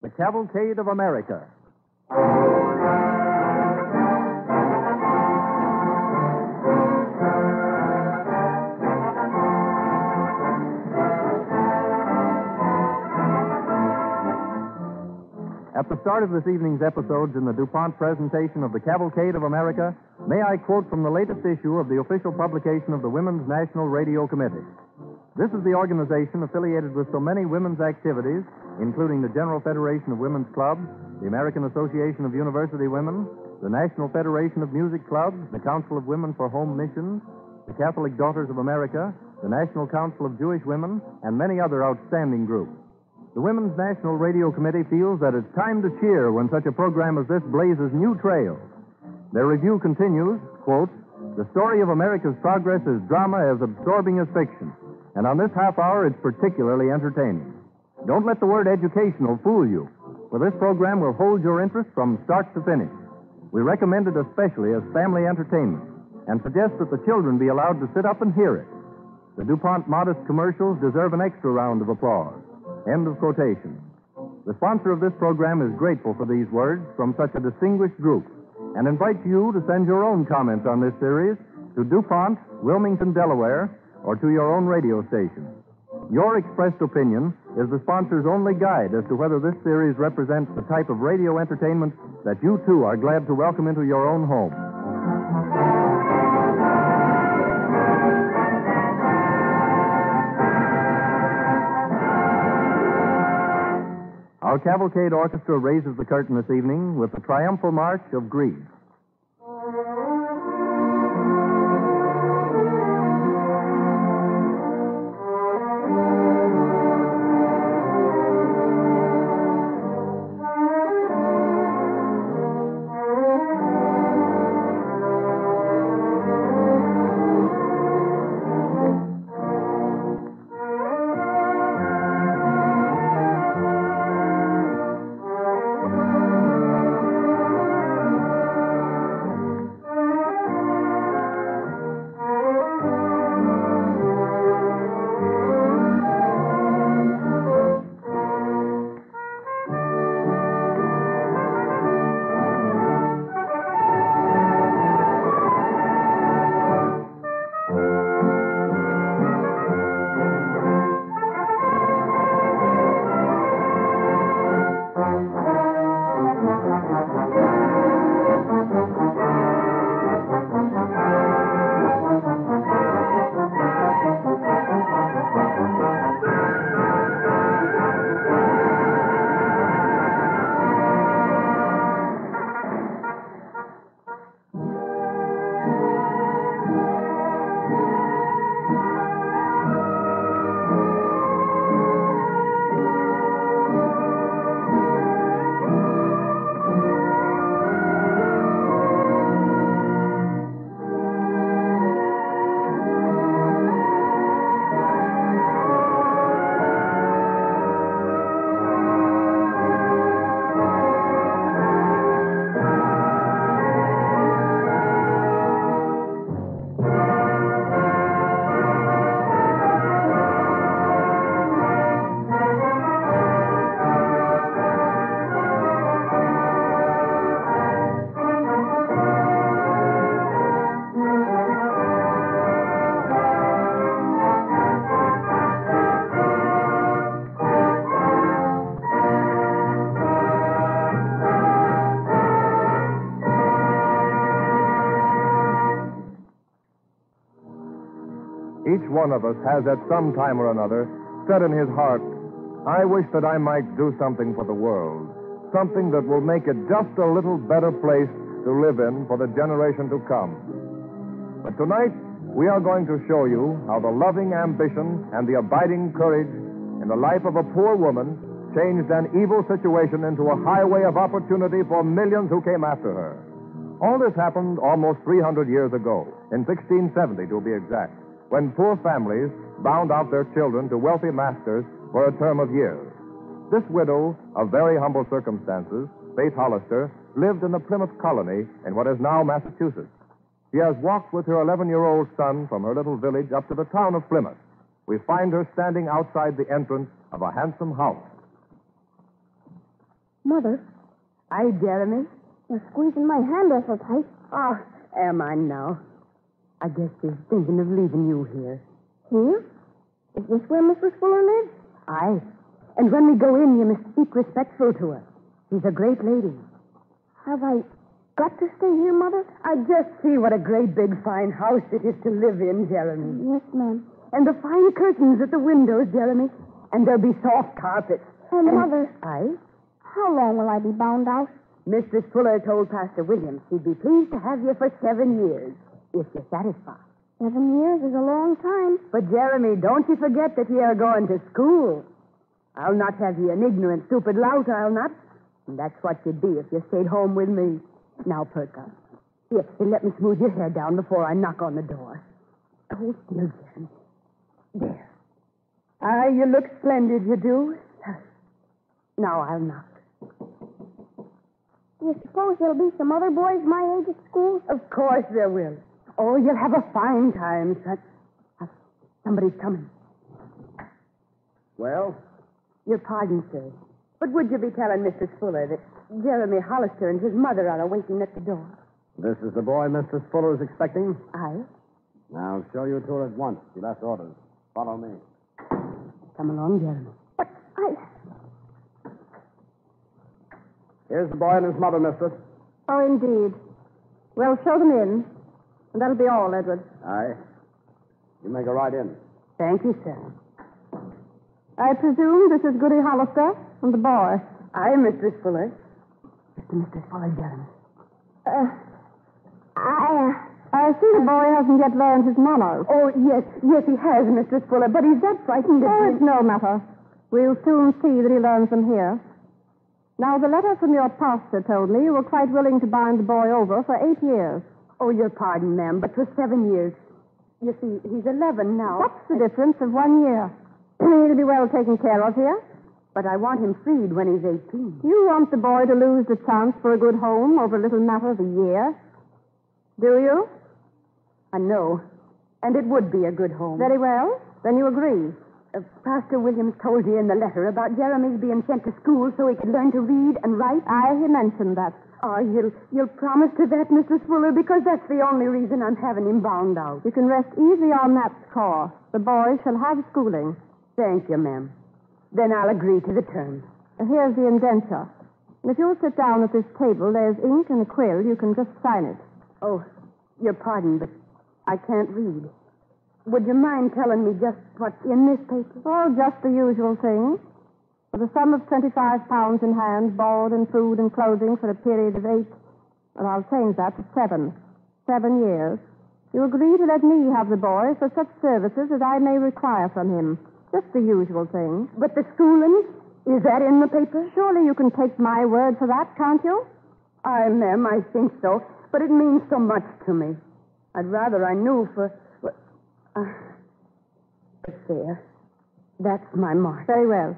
The Cavalcade of America. At the start of this evening's episodes in the DuPont presentation of the Cavalcade of America, may I quote from the latest issue of the official publication of the Women's National Radio Committee. This is the organization affiliated with so many women's activities, including the General Federation of Women's Clubs, the American Association of University Women, the National Federation of Music Clubs, the Council of Women for Home Missions, the Catholic Daughters of America, the National Council of Jewish Women, and many other outstanding groups. The Women's National Radio Committee feels that it's time to cheer when such a program as this blazes new trails. Their review continues, quote, "The story of America's progress is drama as absorbing as fiction, and on this half hour it's particularly entertaining. Don't let the word educational fool you, for this program will hold your interest from start to finish. We recommend it especially as family entertainment and suggest that the children be allowed to sit up and hear it. The DuPont modest commercials deserve an extra round of applause." End of quotation. The sponsor of this program is grateful for these words from such a distinguished group and invites you to send your own comments on this series to DuPont, Wilmington, Delaware, or to your own radio station. Your expressed opinion is the sponsor's only guide as to whether this series represents the type of radio entertainment that you, too, are glad to welcome into your own home. Our Cavalcade Orchestra raises the curtain this evening with the triumphal march of Greece. Each one of us has at some time or another said in his heart, "I wish that I might do something for the world, something that will make it just a little better place to live in for the generation to come." But tonight, we are going to show you how the loving ambition and the abiding courage in the life of a poor woman changed an evil situation into a highway of opportunity for millions who came after her. All this happened almost 300 years ago, in 1670 to be exact, when poor families bound out their children to wealthy masters for a term of years. This widow of very humble circumstances, Faith Hollister, lived in the Plymouth colony in what is now Massachusetts. She has walked with her 11-year-old son from her little village up to the town of Plymouth. We find her standing outside the entrance of a handsome house. Mother. Hi, Jeremy. You're squeezing my hand awful tight. Oh, am I now? I guess she's thinking of leaving you here. Here? Is this where Mrs. Fuller lives? Aye. And when we go in, you must speak respectful to her. She's a great lady. Have I got to stay here, Mother? I just see what a great big fine house it is to live in, Jeremy. Yes, ma'am. And the fine curtains at the windows, Jeremy. And there'll be soft carpets. And Mother, Aye? how long will I be bound out? Mistress Fuller told Pastor Williams she'd be pleased to have you for 7 years, if you're satisfied. 7 years is a long time. But, Jeremy, don't you forget that you're going to school. I'll not have you an ignorant, stupid lout, I'll not. And that's what you'd be if you stayed home with me. Now, perk up. Here, let me smooth your hair down before I knock on the door. Hold still, Jeremy. There. Ah, you look splendid, you do. Now I'll knock. Do you suppose there'll be some other boys my age at school? Of course there will. Oh, you'll have a fine time, son. Somebody's coming. Well? Your pardon, sir. But would you be telling Mrs. Fuller that Jeremy Hollister and his mother are awaiting at the door? This is the boy Mrs. Fuller is expecting? Aye. I'll show you to her at once. She left orders. Follow me. Come along, Jeremy. But Here's the boy and his mother, mistress. Oh, indeed. Well, show them in. And that'll be all, Edward. Aye. You may go right in. Thank you, sir. I presume this is Goody Hollister and the boy. Aye, Mistress Fuller. Mr. Fuller, Jeremy. I see the boy hasn't yet learned his manners. Oh, yes, he has, Mistress Fuller, but he's that frightened that... It's no matter. We'll soon see that he learns them here. Now, the letter from your pastor told me you were quite willing to bind the boy over for 8 years. Oh, your pardon, ma'am, but for 7 years. You see, he's 11 now. What's the difference of 1 year? He'll be well taken care of here. But I want him freed when he's 18. You want the boy to lose the chance for a good home over a little matter of a year? Do you? I know. And it would be a good home. Very well. Then you agree. Pastor Williams told you in the letter about Jeremy's being sent to school so he could learn to read and write. Aye, he mentioned that. Oh, you'll promise to that, Mrs. Fuller, because that's the only reason I'm having him bound out. You can rest easy on that score. The boy shall have schooling. Thank you, ma'am. Then I'll agree to the terms. Here's the indenture. If you'll sit down at this table, there's ink and a quill. You can just sign it. Oh, your pardon, but I can't read. Would you mind telling me just what's in this paper? Oh, just the usual thing. For the sum of £25 in hand, board and food and clothing for a period of 8, well, I'll change that to 7. 7 years. You agree to let me have the boy for such services as I may require from him. Just the usual thing. But the schooling, is that in the paper? Surely you can take my word for that, can't you? Aye, ma'am, I think so. But it means so much to me. I'd rather I knew for... there. That's my mark. Very well.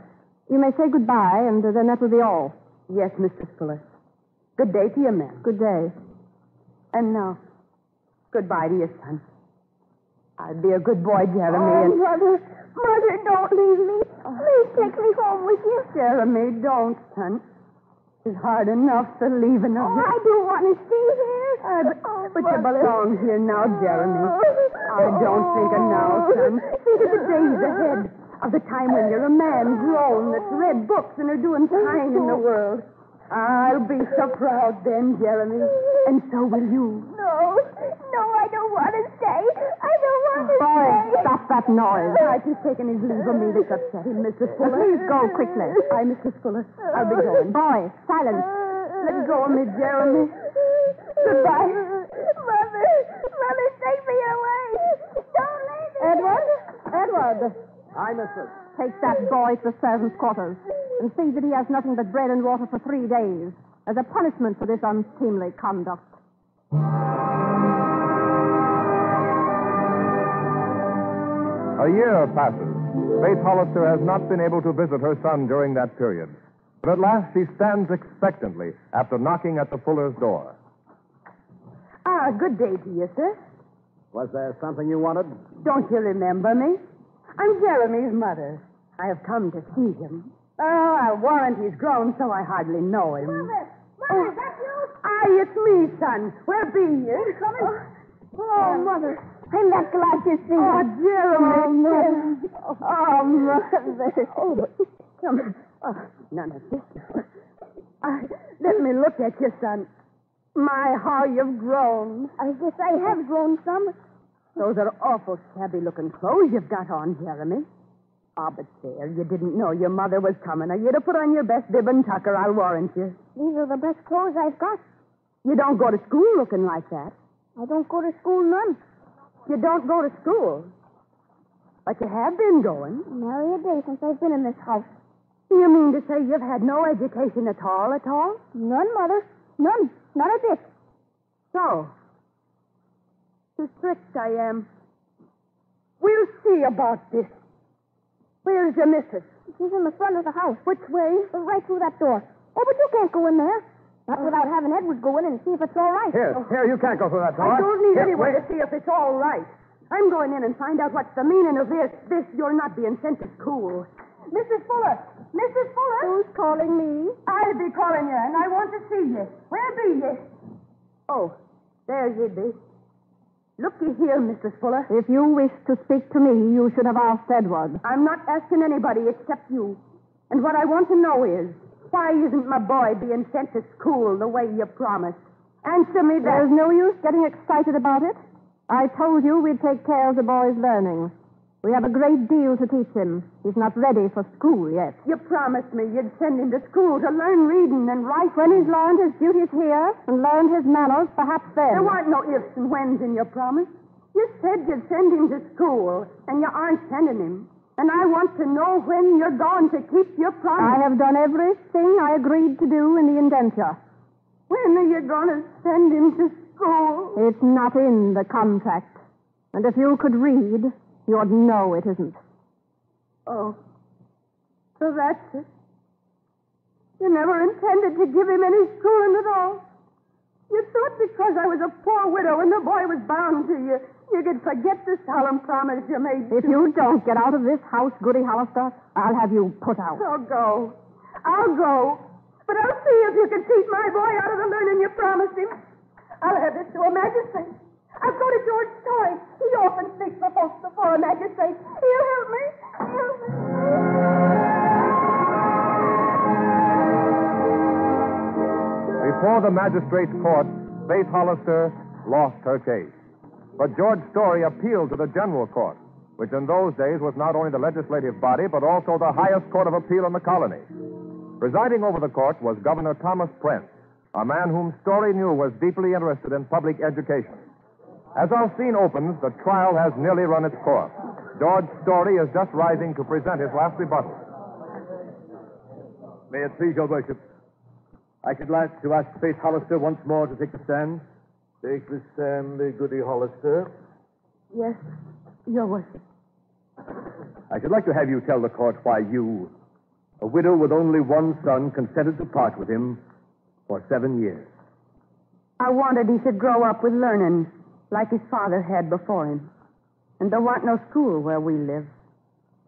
You may say goodbye, and then that will be all. Yes, Mrs. Fuller. Good day to you, ma'am. Good day. And now, goodbye to your son. I'll be a good boy, Jeremy, and... Mother, don't leave me. Please take me home with you. Jeremy, don't, son. It's hard enough the leaving of you. I do want to stay here. But you belong here now, Jeremy. I don't think of now, son. Think of the days ahead, of the time when you're a man grown that's read books and are doing fine in the world. I'll be so proud then, Jeremy, and so will you. No, I don't want to stay. I don't want to Boy, stay. stop that noise. He's taken his leave of me that's upset him, Mrs. Fuller. Please go quickly. Aye, Mrs. Fuller. I'll be going. Boy, silence. Let go of me, Jeremy. Goodbye. Mother, take me away. Don't leave me. Edward. Aye, mistress. Take that boy to the servants' quarters and see that he has nothing but bread and water for 3 days as a punishment for this unseemly conduct. A year passes. Faith Hollister has not been able to visit her son during that period. But at last she stands expectantly after knocking at the Fuller's door. Good day to you, sir. Was there something you wanted? Don't you remember me? I'm Jeremy's mother. I have come to see him. Oh, I'll warrant he's grown so I hardly know him. Mother, is that you? Aye, it's me, son. Where be you? Oh, Mother. I'm not glad to see you. Oh, Jeremy. Oh, Mother. Oh, Mother. Oh, come. Oh, none of this. Let me look at you, son. My, how you've grown. I guess I have grown some. Those are awful shabby-looking clothes you've got on, Jeremy. Ah, but there, you didn't know your mother was coming, or you'd have put on your best bib and tucker, I'll warrant you. These are the best clothes I've got. You don't go to school looking like that. I don't go to school none. You don't go to school. But you have been going. Nary a day since I've been in this house. You mean to say you've had no education at all, at all? None, Mother. None. Not a bit. So, too strict I am. We'll see about this. Where's your missus? She's in the front of the house. Which way? Right through that door. Oh, but you can't go in there. Not without having Edward go in and see if it's all right. Here, you can't go through that door. I don't need Here, anyone wait. to see if it's all right. I'm going in and find out what's the meaning of this. You're not being sent to school. Mrs. Fuller! Mrs. Fuller! Who's calling me? I'll be calling you, and I want to see you. Where be you? Oh, there you be. Looky here, Mrs. Fuller. If you wish to speak to me, you should have asked Edward. I'm not asking anybody except you. And what I want to know is, why isn't my boy being sent to school the way you promised? Answer me that. There's no use getting excited about it. I told you we'd take care of the boy's learning. We have a great deal to teach him. He's not ready for school yet. You promised me you'd send him to school to learn reading and writing. When he's learned his duties here and learned his manners, perhaps then. There weren't no ifs and whens in your promise. You said you'd send him to school, and you aren't sending him. And I want to know when you're going to keep your promise. I have done everything I agreed to do in the indenture. When are you going to send him to school? It's not in the contract. And if you could read, you'd know it isn't. Oh, so that's it. You never intended to give him any schooling at all. You thought because I was a poor widow and the boy was bound to you, you could forget the solemn promise you made. If you don't get out of this house, Goody Hollister, I'll have you put out. I'll go. I'll go. But I'll see if you can keep my boy out of the learning you promised him. I'll have this to a magistrate. I'll go to George Toy. He often speaks for folks before a magistrate. He'll help me. He'll help me. Before the magistrate's court, Faith Hollister lost her case. But George Story appealed to the general court, which in those days was not only the legislative body, but also the highest court of appeal in the colony. Presiding over the court was Governor Thomas Prince, a man whom Story knew was deeply interested in public education. As our scene opens, the trial has nearly run its course. George Story is just rising to present his last rebuttal. May it please your worship, I should like to ask Faith Hollister once more to take the stand. Take the stand, Goody Hollister. Yes, your worship. I should like to have you tell the court why you, a widow with only one son, consented to part with him for 7 years. I wanted he should grow up with learning like his father had before him. And there wasn't no school where we live.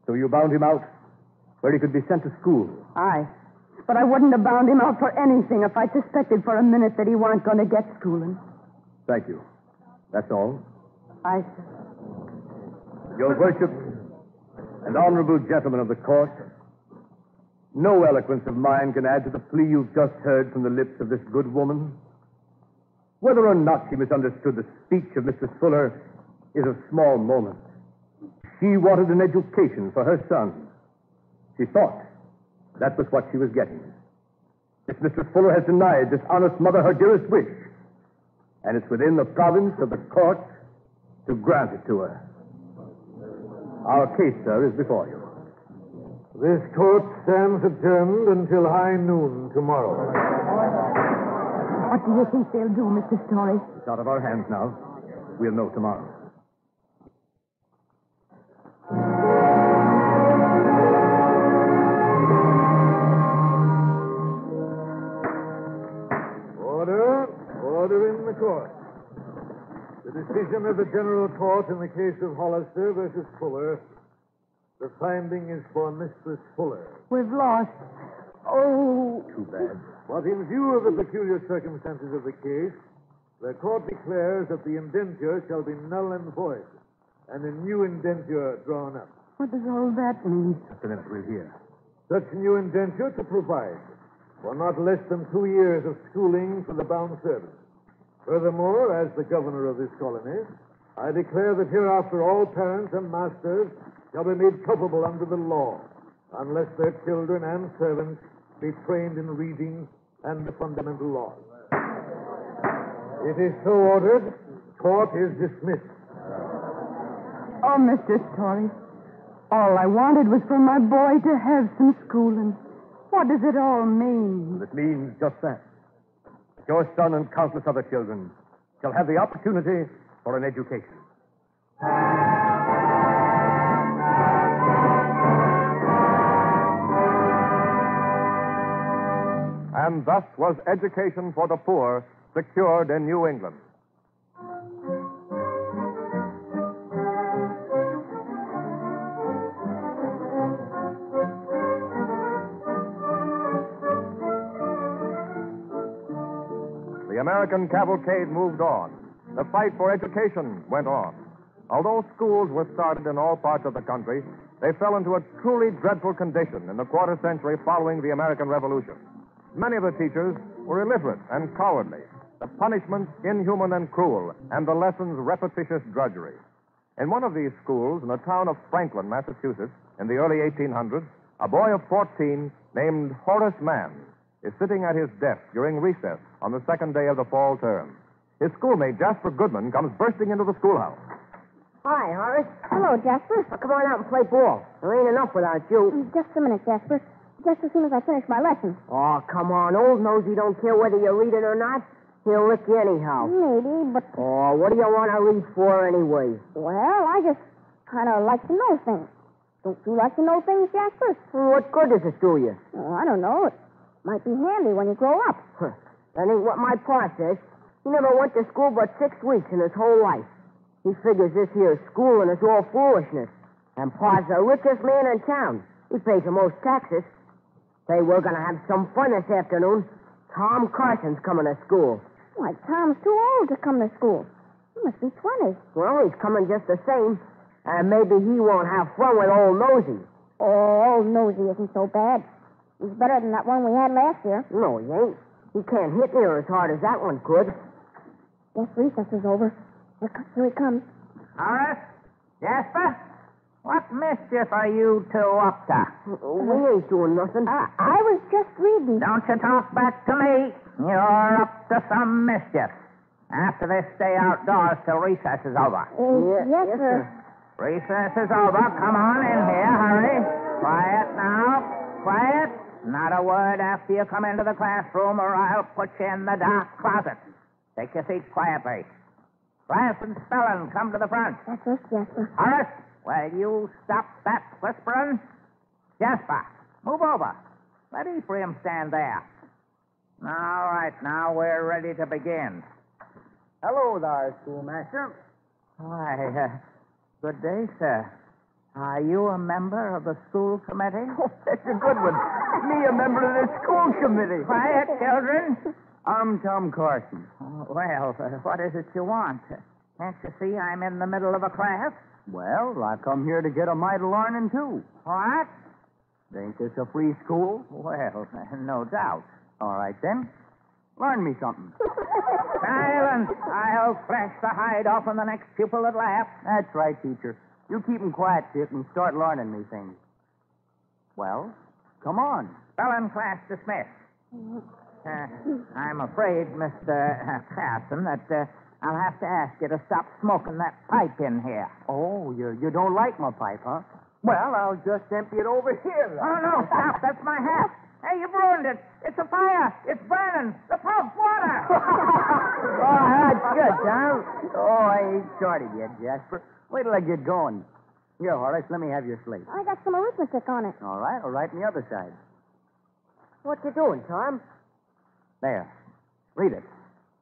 So you bound him out where he could be sent to school. Aye. But I wouldn't have bound him out for anything if I suspected for a minute that he weren't going to get schooling. Thank you. That's all. Aye, Your worship and honorable gentlemen of the court, no eloquence of mine can add to the plea you've just heard from the lips of this good woman. Whether or not she misunderstood the speech of Mr. Fuller is of small moment. She wanted an education for her son. She thought that was what she was getting. If Mr. Fuller has denied this honest mother her dearest wish, and it's within the province of the court to grant it to her. Our case, sir, is before you. This court stands adjourned until high noon tomorrow. What do you think they'll do, Mr. Story? It's out of our hands now. We'll know tomorrow. Order in the court. The decision of the General Court in the case of Hollister versus Fuller The finding is for Mistress Fuller. We've lost. Oh. Too bad. But in view of the peculiar circumstances of the case, the court declares that the indenture shall be null and void, and a new indenture drawn up. What does all that mean? Just a minute, we'll hear. Such new indenture to provide for not less than 2 years of schooling for the bound servant. Furthermore, as the governor of this colony, I declare that hereafter all parents and masters shall be made culpable under the law, unless their children and servants be trained in reading and the fundamental laws. It is so ordered. Court is dismissed. Oh, Mr. Story, all I wanted was for my boy to have some schooling. What does it all mean? It means just that. Your son and countless other children shall have the opportunity for an education. And thus was education for the poor secured in New England. The American cavalcade moved on. The fight for education went on. Although schools were started in all parts of the country, they fell into a truly dreadful condition in the quarter century following the American Revolution. Many of the teachers were illiterate and cowardly, the punishments inhuman and cruel, and the lessons repetitious drudgery. In one of these schools, in the town of Franklin, Massachusetts, in the early 1800s, a boy of 14 named Horace Mann is sitting at his desk during recess on the second day of the fall term. His schoolmate, Jasper Goodman, comes bursting into the schoolhouse. Hi, Horace. Hello, Jasper. Well, come on out and play ball. There ain't enough without you. Just a minute, Jasper. Just as soon as I finish my lesson. Oh, come on. Old Nosey don't care whether you read it or not. He'll lick you anyhow. Maybe, but... Oh, what do you want to read for anyway? Well, I just kind of like to know things. Don't you like to know things, Jasper? Well, what good does it do you? Oh, I don't know. It might be handy when you grow up. That ain't what my pa says. He never went to school but 6 weeks in his whole life. He figures this here schooling is all foolishness. And Pa's the richest man in town. He pays the most taxes. Say, we're going to have some fun this afternoon. Tom Carson's coming to school. Why, Tom's too old to come to school. He must be 20. Well, he's coming just the same. And maybe he won't have fun with old Nosey. Oh, old Nosey isn't so bad. He's better than that one we had last year. No, he ain't. He can't hit near as hard as that one could. Guess recess is over. Here he comes. Horace? Jasper? What mischief are you two up to? We ain't doing nothing. I was just reading. Don't you talk back to me. You're up to some mischief. After this, stay outdoors till recess is over. Yes, sir. Recess is over. Come on in here. Hurry. Quiet now. Quiet. Not a word after you come into the classroom, or I'll put you in the dark closet. Take your seat quietly. Class and spelling, come to the front. That's us, Jasper. Horace, will you stop that whispering? Jasper, move over. Let Ephraim stand there. All right, now we're ready to begin. Hello there, schoolmaster. Why, good day, sir. Are you a member of the school committee? Oh, that's a good one. Me, a member of the school committee. Quiet, children. I'm Tom Carson. Well, what is it you want? Can't you see I'm in the middle of a class? Well, I come here to get a mite of learning, too. What? Ain't this a free school? Well, no doubt. All right, then. Learn me something. Silence! I'll thrash the hide off on the next pupil that laughs. That's right, teacher. You keep 'em quiet, Tip, and start learning me things. Well, come on. Spelling class dismissed. I'm afraid, Mr. Carson, that I'll have to ask you to stop smoking that pipe in here. Oh, you don't like my pipe, huh? Well, I'll just empty it over here. Oh, no, stop. That's my hat. Hey, you've ruined it. It's a fire. It's burning. The pump's water. Oh, that's good, Tom. Oh, I ain't started yet, Jasper. Wait till I get going. Here, Horace, let me have your slate. I got some arithmetic on it. All right, I'll write on the other side. What you doing, Tom? There. Read it.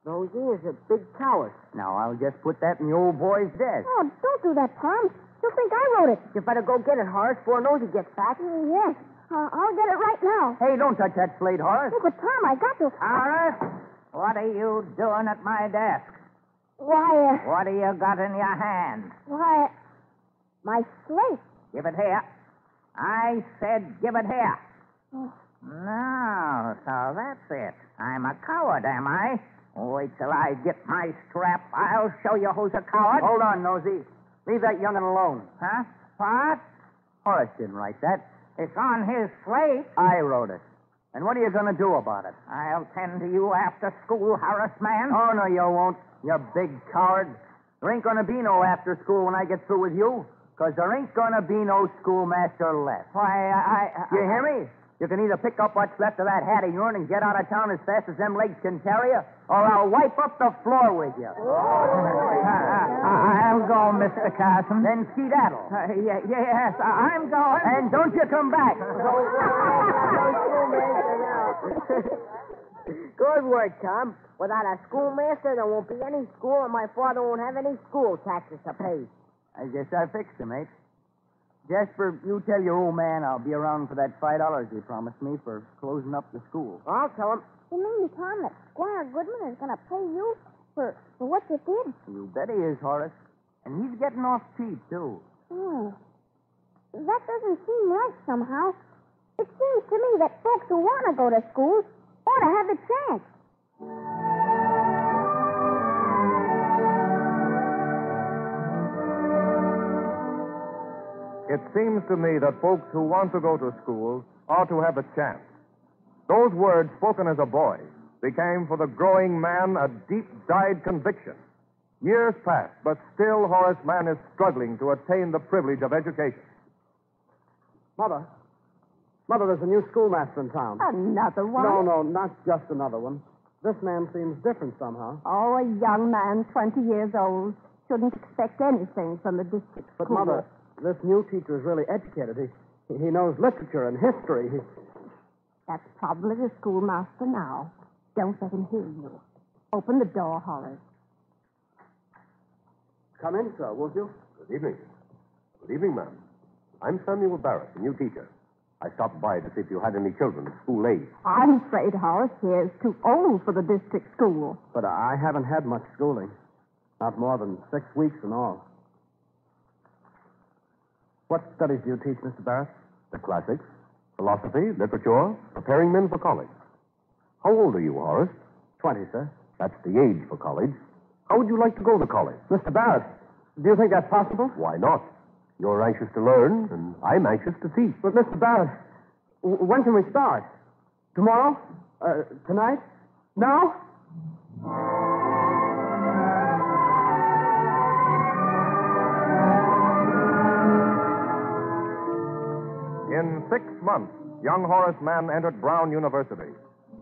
Rosie is a big coward. Now, I'll just put that in the old boy's desk. Oh, don't do that, Tom. You think I wrote it? You better go get it, Horace, before Nosey gets back. Yes. I'll get it right now. Hey, don't touch that slate, Horace. Oh, but Tom, I got to. Horace, what are you doing at my desk? Why, What do you got in your hand? my slate. Give it here. I said give it here. Oh. No, so that's it. I'm a coward, am I? Wait till I get my strap. I'll show you who's a coward. Hold on, Nosey. Leave that young'un alone. Huh? What? Horace didn't write that. It's on his slate. I wrote it. And what are you going to do about it? I'll tend to you after school, Horace man. Oh, no, you won't. You big coward. There ain't going to be no after school when I get through with you. Because there ain't going to be no schoolmaster left. Why, You hear me? You can either pick up what's left of that hat of yourn and get out of town as fast as them legs can carry you, or I'll wipe up the floor with you. I'll go, Mr. Carson. Then skedaddle. Yes, I'm going. And don't you come back. Good work, Tom. Without a schoolmaster, there won't be any school, and my father won't have any school taxes to pay. I guess I fixed him, mate. Jasper, you tell your old man I'll be around for that $5 he promised me for closing up the school. I'll tell him. You mean, Tom, that Squire Goodman is going to pay you for what you did? You bet he is, Horace. And he's getting off cheap, too. Oh. That doesn't seem right somehow. It seems to me that folks who want to go to school ought to have the chance. It seems to me that folks who want to go to school ought to have a chance. Those words, spoken as a boy, became for the growing man a deep-dyed conviction. Years passed, but still Horace Mann is struggling to attain the privilege of education. Mother, there's a new schoolmaster in town. Another one? No, not just another one. This man seems different somehow. Oh, a young man, 20 years old. Shouldn't expect anything from the district But, school. Mother, this new teacher is really educated. He knows literature and history. That's probably the schoolmaster now. Don't let him hear you. Open the door, Horace. Come in, sir, won't you? Good evening. Good evening, ma'am. I'm Samuel Barrett, the new teacher. I stopped by to see if you had any children of school age. I'm afraid Horace here is too old for the district school. But I haven't had much schooling. Not more than 6 weeks in all. What studies do you teach, Mr. Barrett? The classics, philosophy, literature, preparing men for college. How old are you, Horace? 20, sir. That's the age for college. How would you like to go to college? Mr. Barrett, do you think that's possible? Why not? You're anxious to learn, and I'm anxious to teach. But, Mr. Barrett, when can we start? Tomorrow? Tonight? Now? In 6 months, young Horace Mann entered Brown University.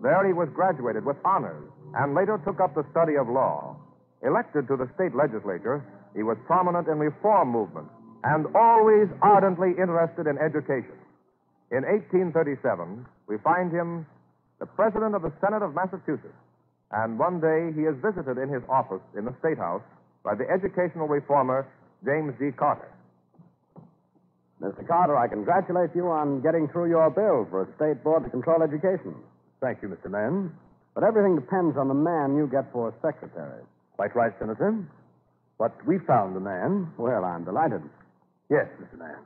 There he was graduated with honors and later took up the study of law. Elected to the state legislature, he was prominent in reform movements and always ardently interested in education. In 1837, we find him the president of the Senate of Massachusetts, and one day he is visited in his office in the State House by the educational reformer, James D. Carter. Mr. Carter, I congratulate you on getting through your bill for a state board to control education. Thank you, Mr. Mann. But everything depends on the man you get for secretary. Quite right, Senator. But we found the man. Well, I'm delighted. Yes, Mr. Mann.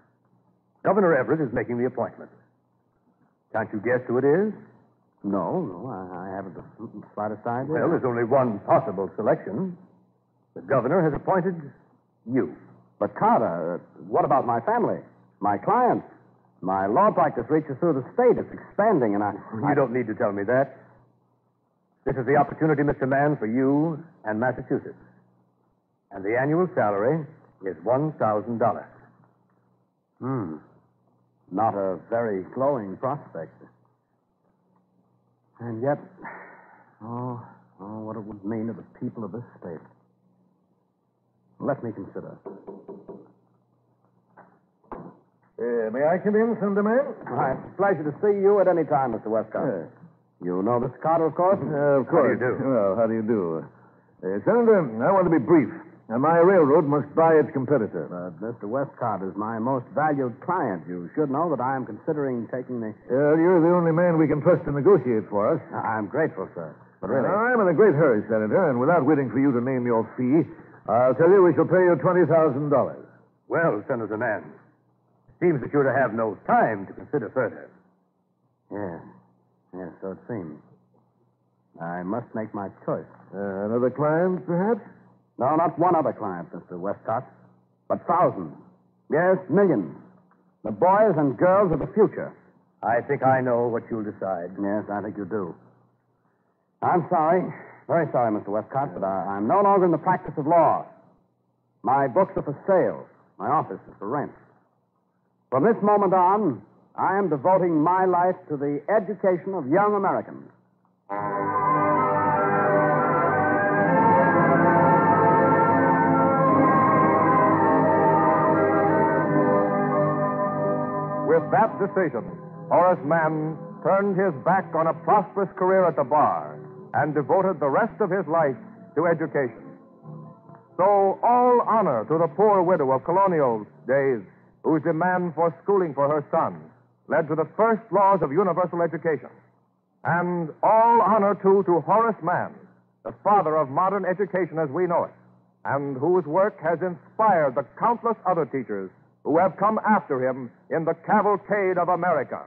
Governor Everett is making the appointment. Can't you guess who it is? No, I haven't the slightest idea. Well, there's only one possible selection. The governor has appointed you. But, Carter, what about my family? My clients? My law practice reaches through the state. It's expanding, and You don't need to tell me that. This is the opportunity, Mr. Mann, for you and Massachusetts. And the annual salary is $1,000. Not a very glowing prospect. And yet, what it would mean to the people of this state. Let me consider. May I come in, Senator Mann? It's a pleasure to see you at any time, Mr. Westcott. You know Mr. Carter, of course? Of course. How do you do? Well, how do you do? Senator, I want to be brief. And my railroad must buy its competitor. But Mr. Westcott is my most valued client. You should know that I am considering taking the... You're the only man we can trust to negotiate for us. I'm grateful, sir. But really... I'm in a great hurry, Senator, and without waiting for you to name your fee, I'll tell you we shall pay you $20,000. Well, Senator Mann, seems that you're to have no time to consider further. Yes, so it seems. I must make my choice. Another client, perhaps? No, not one other client, Mr. Westcott, but thousands. Yes, millions. The boys and girls of the future. I think I know what you'll decide. Yes, I think you do. I'm sorry, very sorry, Mr. Westcott, but I'm no longer in the practice of law. My books are for sale. My office is for rent. From this moment on, I am devoting my life to the education of young Americans. With that decision, Horace Mann turned his back on a prosperous career at the bar and devoted the rest of his life to education. So, all honor to the poor widow of colonial days whose demand for schooling for her son led to the first laws of universal education. And all honor, too, to Horace Mann, the father of modern education as we know it, and whose work has inspired the countless other teachers who have come after him in the Cavalcade of America.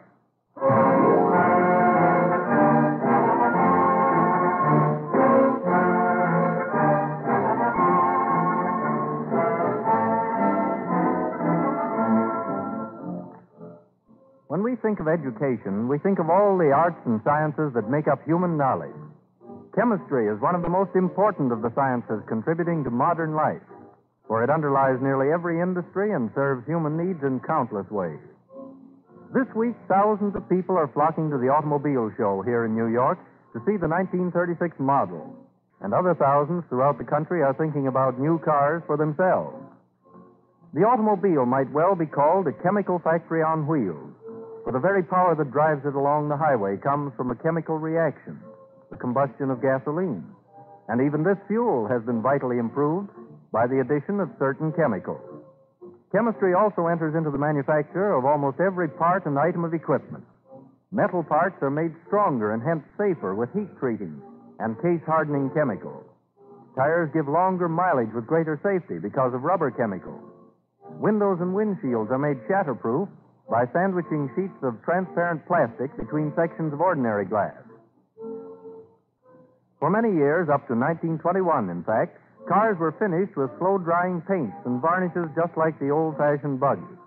When we think of education, we think of all the arts and sciences that make up human knowledge. Chemistry is one of the most important of the sciences contributing to modern life, for it underlies nearly every industry and serves human needs in countless ways. This week, thousands of people are flocking to the automobile show here in New York to see the 1936 model, and other thousands throughout the country are thinking about new cars for themselves. The automobile might well be called a chemical factory on wheels, for the very power that drives it along the highway comes from a chemical reaction, the combustion of gasoline. And even this fuel has been vitally improved by the addition of certain chemicals. Chemistry also enters into the manufacture of almost every part and item of equipment. Metal parts are made stronger and hence safer with heat treating and case-hardening chemicals. Tires give longer mileage with greater safety because of rubber chemicals. Windows and windshields are made shatterproof by sandwiching sheets of transparent plastic between sections of ordinary glass. For many years, up to 1921, in fact, cars were finished with slow-drying paints and varnishes just like the old-fashioned buggies.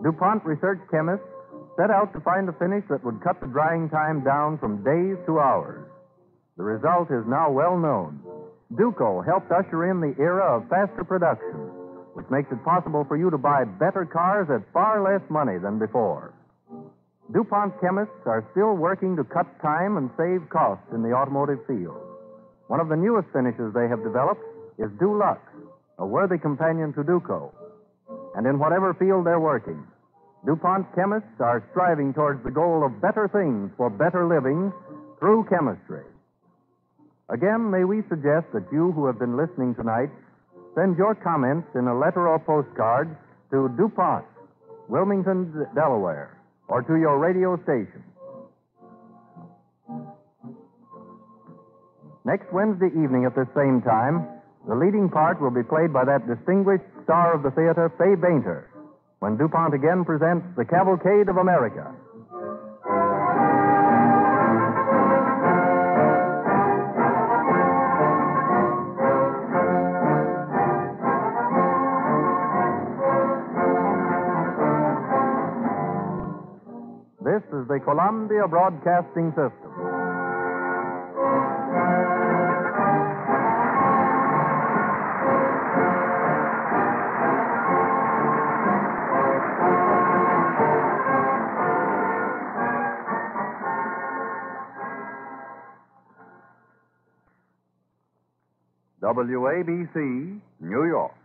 DuPont research chemists set out to find a finish that would cut the drying time down from days to hours. The result is now well known. Duco helped usher in the era of faster production, which makes it possible for you to buy better cars at far less money than before. DuPont chemists are still working to cut time and save costs in the automotive field. One of the newest finishes they have developed is Dulux, a worthy companion to Duco. And in whatever field they're working, DuPont chemists are striving towards the goal of better things for better living through chemistry. Again, may we suggest that you who have been listening tonight send your comments in a letter or postcard to DuPont, Wilmington, Delaware, or to your radio station. Next Wednesday evening at this same time, the leading part will be played by that distinguished star of the theater, Fay Bainter, when DuPont again presents the Cavalcade of America. This is the Columbia Broadcasting System. WABC, New York.